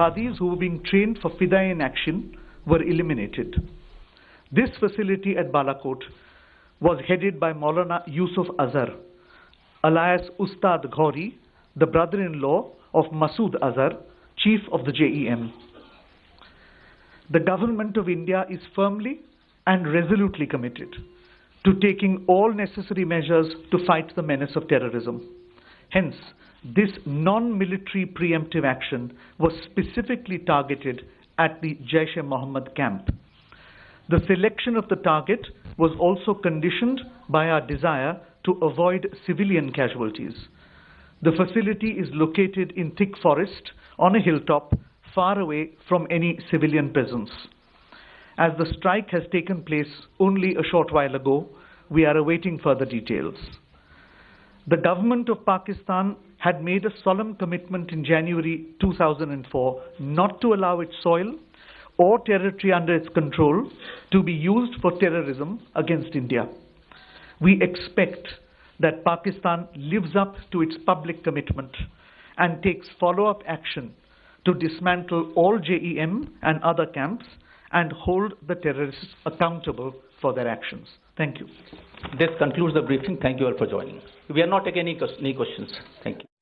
jihadis who were being trained for Fidaiin action were eliminated. This facility at Balakot was headed by Maulana Yusuf Azhar, alias Ustad Ghori, the brother-in-law of Masood Azhar, chief of the JEM. The government of India is firmly and resolutely committed to taking all necessary measures to fight the menace of terrorism. Hence, this non-military preemptive action was specifically targeted at the Jaish-e-Mohammed camp. The selection of the target was also conditioned by our desire to avoid civilian casualties. The facility is located in thick forest on a hilltop, far away from any civilian presence. As the strike has taken place only a short while ago, we are awaiting further details. The government of Pakistan had made a solemn commitment in January 2004 not to allow its soil or territory under its control to be used for terrorism against India. We expect that Pakistan lives up to its public commitment and takes follow-up action to dismantle all JEM and other camps and hold the terrorists accountable for their actions. Thank you. This concludes the briefing. Thank you all for joining us. We are not taking any questions. Thank you.